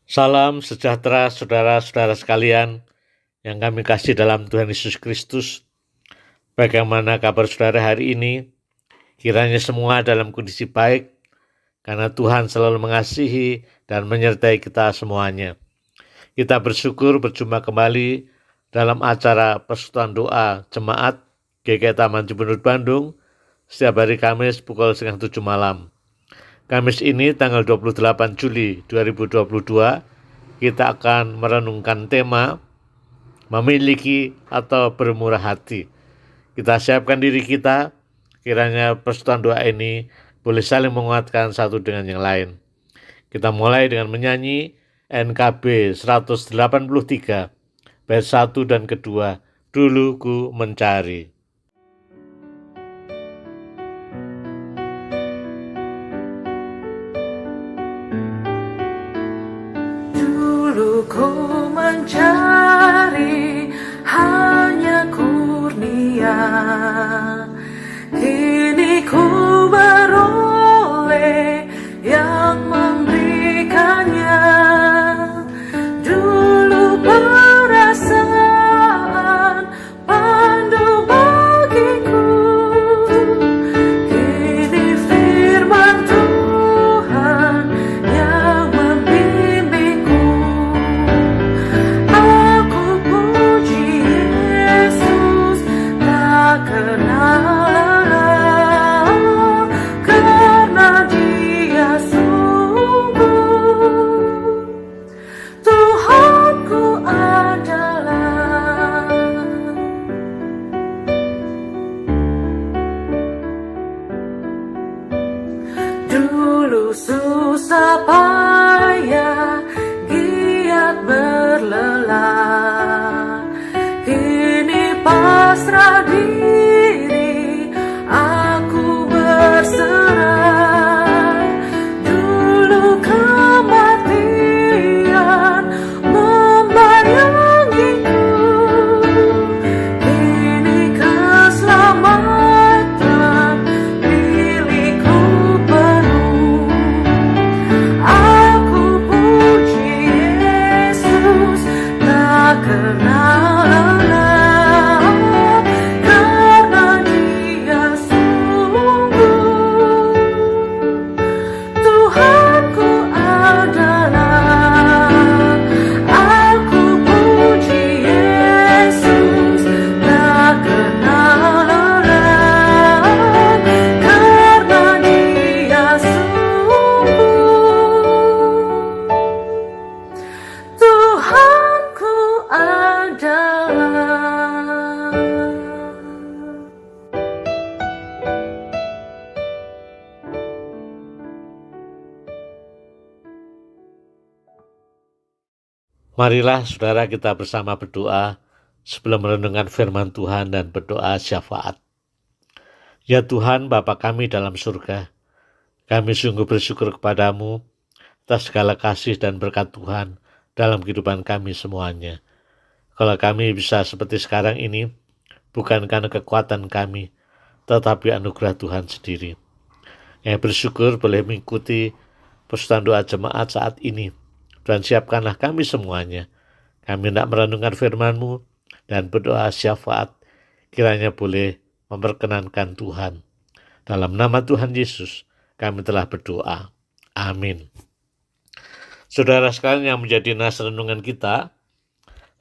Salam sejahtera saudara-saudara sekalian yang kami kasih dalam Tuhan Yesus Kristus. Bagaimana kabar saudara hari ini? Kiranya semua dalam kondisi baik, karena Tuhan selalu mengasihi dan menyertai kita semuanya. Kita bersyukur berjumpa kembali dalam acara persekutuan doa Jemaat GKI Taman Cipunut Bandung setiap hari Kamis pukul 6:30 malam. Kamis ini tanggal 28 Juli 2022 kita akan merenungkan tema memiliki atau bermurah hati. Kita siapkan diri kita, kiranya persekutuan doa ini boleh saling menguatkan satu dengan yang lain. Kita mulai dengan menyanyi NKB 183 bait 1 dan kedua, Dulu Ku Mencari. Dulu ku mencari hanya kurnia, kini ku beroleh yang memberikannya. Dulu perasaan pandu bagiku, kini firman Tuhan yang membimbingku. Aku puji Yesus tak kenal lelah, karena Dia sungguh Tuhanku adalah. Dulu susah payah, giat berlelah, kini pasrah diri, aku berserah. Dulu kematian membayangiku, kini keselamatan milikku penuh. Aku puji Yesus tak kenal lelah, karena Dia sungguh Tuhanku adalah. Aku puji Yesus tak kenal lelah, karena Dia sungguh Tuhanku adalah. Marilah saudara kita bersama berdoa sebelum merenungkan firman Tuhan dan berdoa syafaat. Ya Tuhan, Bapa kami dalam surga, kami sungguh bersyukur kepadamu atas segala kasih dan berkat Tuhan dalam kehidupan kami semuanya. Kalau kami bisa seperti sekarang ini, bukan karena kekuatan kami, tetapi anugerah Tuhan sendiri. Yang bersyukur boleh mengikuti persekutuan doa jemaat saat ini. Dan siapkanlah kami semuanya. Kami hendak merenungkan firman-Mu dan berdoa syafaat, kiranya boleh memperkenankan Tuhan. Dalam nama Tuhan Yesus, kami telah berdoa. Amin. Saudara sekalian yang menjadi nas renungan kita,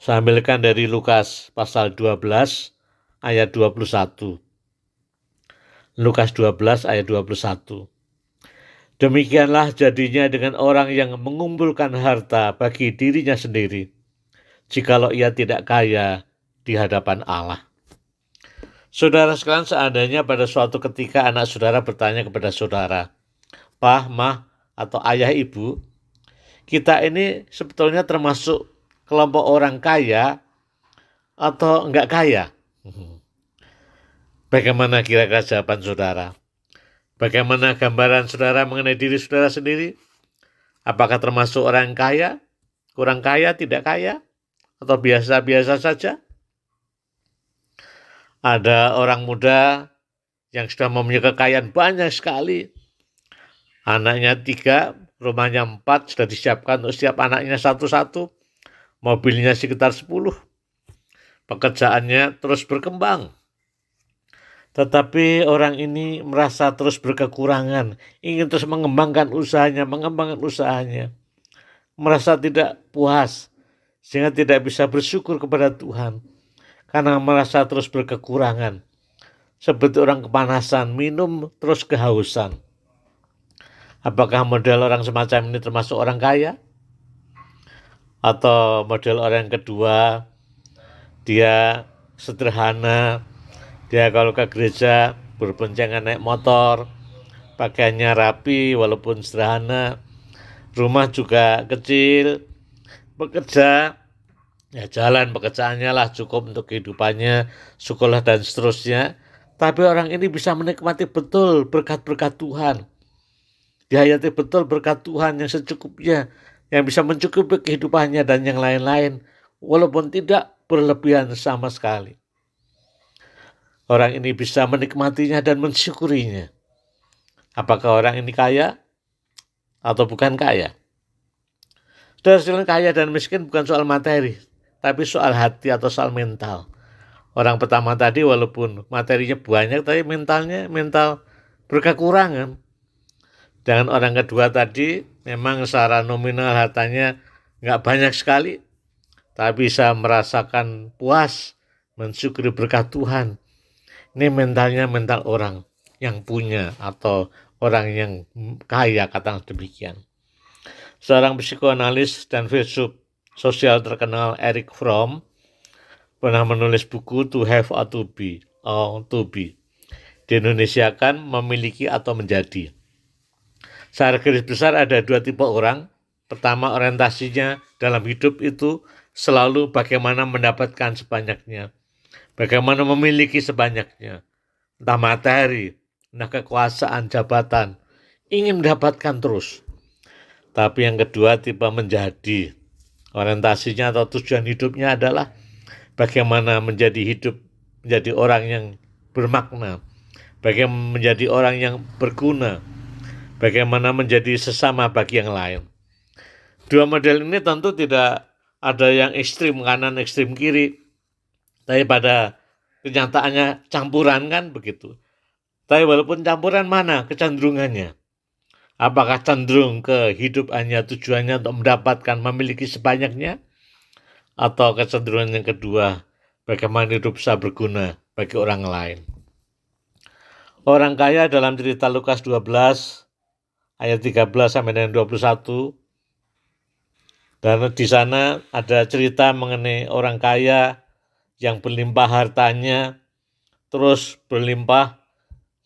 saya ambilkan dari Lukas pasal 12 ayat 21. Lukas 12 ayat 21. Demikianlah jadinya dengan orang yang mengumpulkan harta bagi dirinya sendiri, jikalau ia tidak kaya di hadapan Allah. Saudara sekalian, seandainya pada suatu ketika anak saudara bertanya kepada saudara, Pah, Mah, atau ayah, ibu, kita ini sebetulnya termasuk kelompok orang kaya atau enggak kaya? Bagaimana kira-kira jawaban saudara? Bagaimana gambaran saudara mengenai diri saudara sendiri? Apakah termasuk orang kaya, kurang kaya, tidak kaya, atau biasa-biasa saja? Ada orang muda yang sudah mempunyai kekayaan banyak sekali. Anaknya 3, rumahnya 4, sudah disiapkan untuk setiap anaknya satu-satu, mobilnya sekitar 10, pekerjaannya terus berkembang. Tetapi orang ini merasa terus berkekurangan, ingin terus mengembangkan usahanya, merasa tidak puas, sehingga tidak bisa bersyukur kepada Tuhan, karena merasa terus berkekurangan. Seperti orang kepanasan, minum terus kehausan. Apakah model orang semacam ini termasuk orang kaya? Atau model orang yang kedua, dia sederhana, dia kalau ke gereja berboncengan naik motor, pakaiannya rapi walaupun sederhana, rumah juga kecil, bekerja, ya jalan pekerjaannya lah cukup untuk kehidupannya, sekolah dan seterusnya. Tapi orang ini bisa menikmati betul berkat-berkat Tuhan. Dihayati betul berkat Tuhan yang secukupnya, yang bisa mencukupi kehidupannya dan yang lain-lain, walaupun tidak berlebihan sama sekali. Orang ini bisa menikmatinya dan mensyukurinya. Apakah orang ini kaya atau bukan kaya? Saudara, kaya dan miskin bukan soal materi, tapi soal hati atau soal mental. Orang pertama tadi walaupun materinya banyak, tapi mental berkekurangan. Dan orang kedua tadi memang secara nominal hartanya nggak banyak sekali, tapi bisa merasakan puas, mensyukuri berkat Tuhan. Ini mentalnya mental orang yang punya atau orang yang kaya, katakan demikian. Seorang psikoanalis dan filsuf sosial terkenal Erich Fromm pernah menulis buku To Have or To Be, diindonesiakan memiliki atau menjadi. Secara garis besar ada 2 tipe orang. Pertama, orientasinya dalam hidup itu selalu bagaimana mendapatkan sebanyaknya, bagaimana memiliki sebanyaknya, entah materi, entah kekuasaan, jabatan, ingin mendapatkan terus. Tapi yang kedua, tipe menjadi. Orientasinya atau tujuan hidupnya adalah bagaimana menjadi orang yang bermakna, bagaimana menjadi orang yang berguna, bagaimana menjadi sesama bagi yang lain. 2 model ini tentu tidak ada yang ekstrim kanan, ekstrim kiri, tapi pada kenyataannya campuran kan begitu. Tapi walaupun campuran, mana kecenderungannya? Apakah cenderung ke hidup hanya tujuannya untuk mendapatkan, memiliki sebanyaknya? Atau kecenderungan yang kedua, bagaimana hidup bisa berguna bagi orang lain? Orang kaya dalam cerita Lukas 12 ayat 13 sampai dengan 21, dan di sana ada cerita mengenai orang kaya yang berlimpah hartanya, terus berlimpah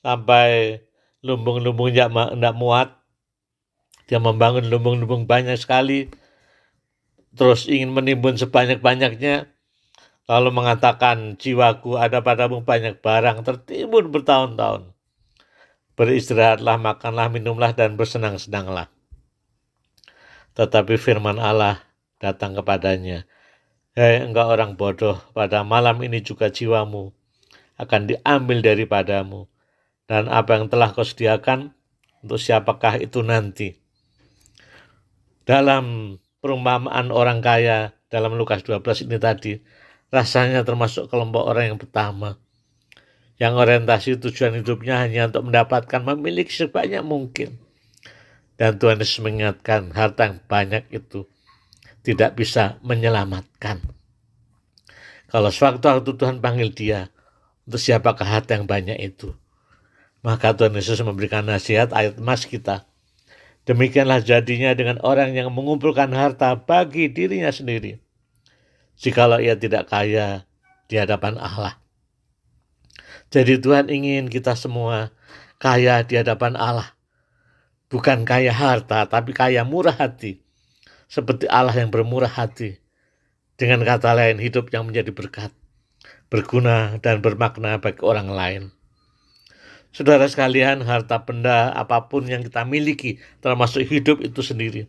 sampai lumbung-lumbungnya tidak muat. Dia membangun lumbung-lumbung banyak sekali, terus ingin menimbun sebanyak-banyaknya, lalu mengatakan, jiwaku ada padamu banyak barang, tertimbun bertahun-tahun. Beristirahatlah, makanlah, minumlah, dan bersenang-senanglah. Tetapi firman Allah datang kepadanya, hei engkau orang bodoh, pada malam ini juga jiwamu akan diambil daripadamu, dan apa yang telah kau sediakan, untuk siapakah itu nanti? Dalam perumpamaan orang kaya dalam Lukas 12 ini tadi, rasanya termasuk kelompok orang yang pertama, yang orientasi tujuan hidupnya hanya untuk mendapatkan, memiliki sebanyak mungkin. Dan Tuhan Yesus mengingatkan, harta yang banyak itu tidak bisa menyelamatkan. Kalau sewaktu-waktu Tuhan panggil dia, untuk siapakah harta yang banyak itu? Maka Tuhan Yesus memberikan nasihat, ayat emas kita. Demikianlah jadinya dengan orang yang mengumpulkan harta bagi dirinya sendiri, jikalau ia tidak kaya di hadapan Allah. Jadi Tuhan ingin kita semua kaya di hadapan Allah. Bukan kaya harta, tapi kaya murah hati. Seperti Allah yang bermurah hati. Dengan kata lain, hidup yang menjadi berkat, berguna dan bermakna bagi orang lain. Saudara sekalian, harta benda apapun yang kita miliki, termasuk hidup itu sendiri,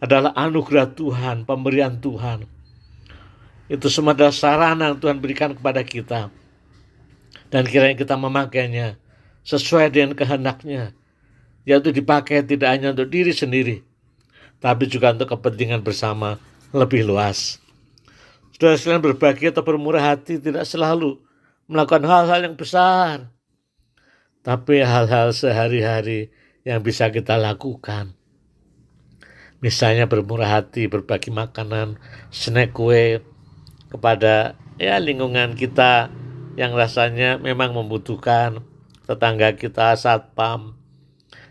adalah anugerah Tuhan, pemberian Tuhan. Itu semua adalah sarana yang Tuhan berikan kepada kita. Dan kiranya kita memakainya sesuai dengan kehendaknya, yaitu dipakai tidak hanya untuk diri sendiri, tapi juga untuk kepentingan bersama lebih luas. Saudara sekalian, berbagi atau bermurah hati tidak selalu melakukan hal-hal yang besar, tapi hal-hal sehari-hari yang bisa kita lakukan. Misalnya bermurah hati, berbagi makanan, snack kue kepada lingkungan kita yang rasanya memang membutuhkan, tetangga kita, satpam.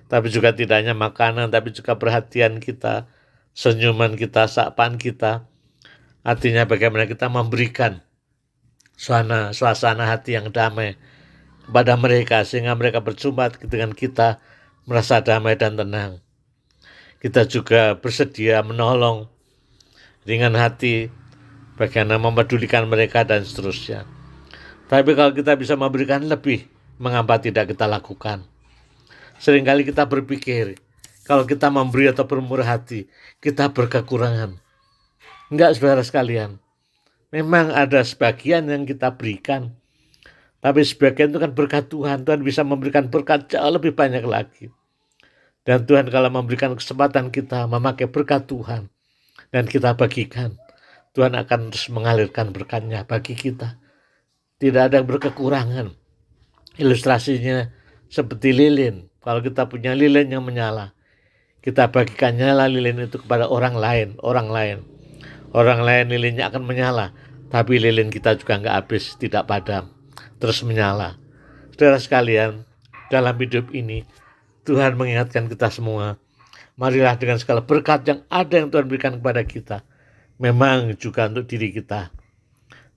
Tapi juga tidak hanya makanan, tapi juga perhatian kita, senyuman kita, sapaan kita. Artinya bagaimana kita memberikan suasana hati yang damai kepada mereka, sehingga mereka berjumpa dengan kita merasa damai dan tenang. Kita juga bersedia menolong dengan hati, bagaimana mempedulikan mereka dan seterusnya. Tapi kalau kita bisa memberikan lebih, mengapa tidak kita lakukan? Seringkali kita berpikir, kalau kita memberi atau bermurah hati, kita berkekurangan. Enggak, saudara sekalian. Memang ada sebagian yang kita berikan, tapi sebagian itu kan berkat Tuhan. Tuhan bisa memberikan berkat jauh lebih banyak lagi. Dan Tuhan kalau memberikan kesempatan kita memakai berkat Tuhan dan kita bagikan, Tuhan akan terus mengalirkan berkat-Nya bagi kita. Tidak ada berkekurangan. Ilustrasinya seperti lilin. Kalau kita punya lilin yang menyala, kita bagikan nyala lilin itu kepada orang lain. Orang lain lilinnya akan menyala, tapi lilin kita juga enggak habis, tidak padam, terus menyala. Saudara sekalian, dalam hidup ini Tuhan mengingatkan kita semua, marilah dengan segala berkat yang ada yang Tuhan berikan kepada kita, memang juga untuk diri kita,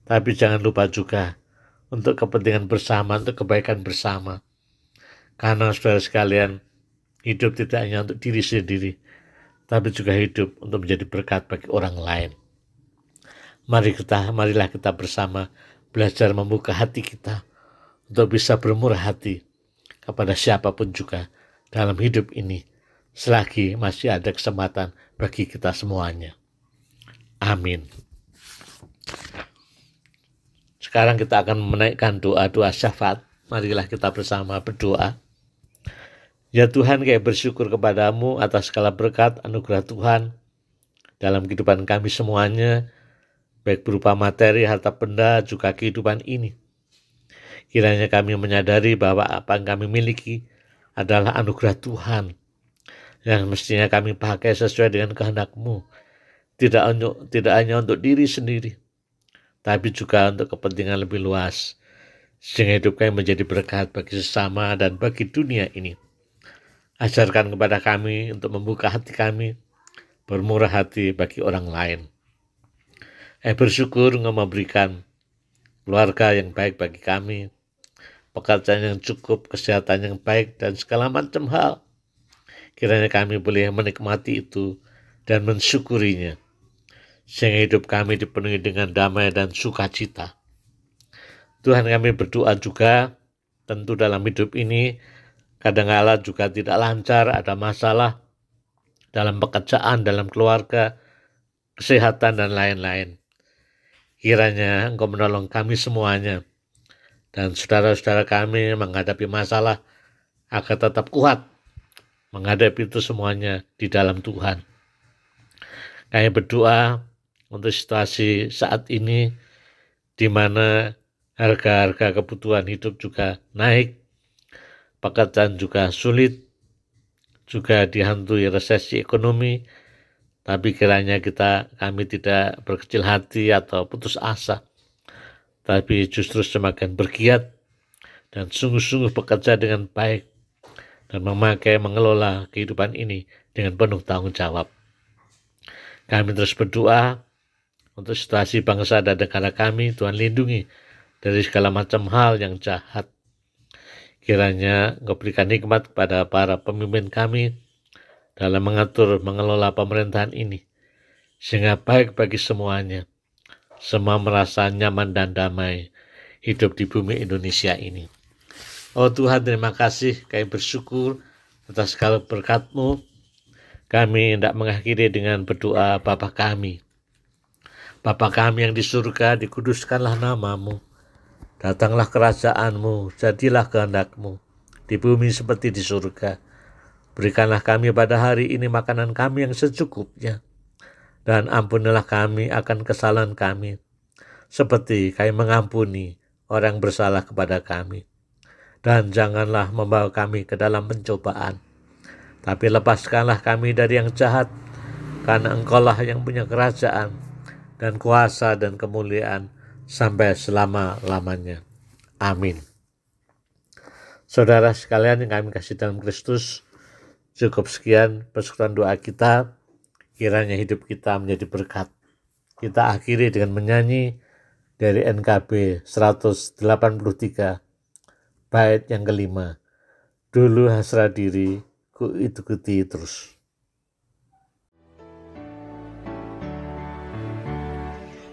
tapi jangan lupa juga untuk kepentingan bersama, untuk kebaikan bersama. Karena saudara sekalian, hidup tidak hanya untuk diri sendiri, tapi juga hidup untuk menjadi berkat bagi orang lain. Marilah kita bersama belajar membuka hati kita untuk bisa bermurah hati kepada siapapun juga dalam hidup ini, selagi masih ada kesempatan bagi kita semuanya. Amin. Sekarang kita akan menaikkan doa-doa syafaat. Marilah kita bersama berdoa. Ya Tuhan, kami bersyukur kepadamu atas segala berkat anugerah Tuhan dalam kehidupan kami semuanya, baik berupa materi, harta benda, juga kehidupan ini. Kiranya kami menyadari bahwa apa yang kami miliki adalah anugerah Tuhan yang mestinya kami pakai sesuai dengan kehendak-Mu, tidak hanya untuk diri sendiri, tapi juga untuk kepentingan lebih luas, sehingga hidup kami menjadi berkat bagi sesama dan bagi dunia ini. Ajarkan kepada kami untuk membuka hati kami, bermurah hati bagi orang lain. Bersyukur Engkau memberikan keluarga yang baik bagi kami, pekerjaan yang cukup, kesehatan yang baik, dan segala macam hal. Kiranya kami boleh menikmati itu dan mensyukurinya, sehingga hidup kami dipenuhi dengan damai dan sukacita. Tuhan, kami berdoa juga, tentu dalam hidup ini kadang-kala juga tidak lancar, ada masalah dalam pekerjaan, dalam keluarga, kesehatan, dan lain-lain. Kiranya Engkau menolong kami semuanya, dan saudara-saudara kami menghadapi masalah agar tetap kuat menghadapi itu semuanya di dalam Tuhan. Kami berdoa untuk situasi saat ini di mana harga-harga kebutuhan hidup juga naik, pekerjaan juga sulit, juga dihantui resesi ekonomi, tapi kiranya kami tidak berkecil hati atau putus asa, tapi justru semakin bergiat dan sungguh-sungguh bekerja dengan baik dan mengelola kehidupan ini dengan penuh tanggung jawab. Kami terus berdoa untuk situasi bangsa dan negara kami. Tuhan lindungi dari segala macam hal yang jahat. Kiranya Engkau berikan hikmat kepada para pemimpin kami dalam mengelola pemerintahan ini, sehingga baik bagi semuanya. Semua merasa nyaman dan damai hidup di bumi Indonesia ini. Oh Tuhan, terima kasih, kami bersyukur atas segala berkat-Mu. Kami hendak mengakhiri dengan berdoa Bapa kami. Bapa kami yang di surga, dikuduskanlah nama-Mu. Datanglah kerajaan-Mu, jadilah kehendak-Mu, di bumi seperti di surga. Berikanlah kami pada hari ini makanan kami yang secukupnya, dan ampunilah kami akan kesalahan kami, seperti kami mengampuni orang bersalah kepada kami. Dan janganlah membawa kami ke dalam pencobaan, tapi lepaskanlah kami dari yang jahat, karena Engkaulah yang punya kerajaan dan kuasa dan kemuliaan sampai selama-lamanya. Amin. Saudara sekalian yang kami kasih dalam Kristus, cukup sekian persekutuan doa kita. Kiranya hidup kita menjadi berkat. Kita akhiri dengan menyanyi dari NKB 183 bait yang kelima. Dulu hasrah diri ku ikuti terus.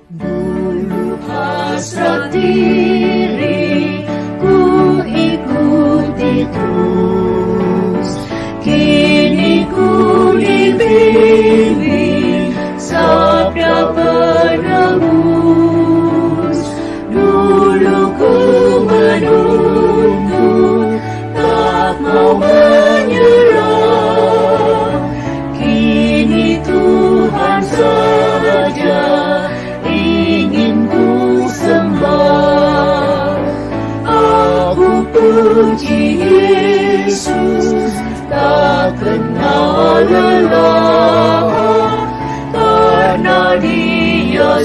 Dulu hasrat diri ku ikuti terus, kini ku dibimbing sabda penebus. Dulu ku menuntut tak mau menyerah, kini Tuhan saja ingin ku sembah. Aku puji Yesus, tak kenal lelah, karena Dia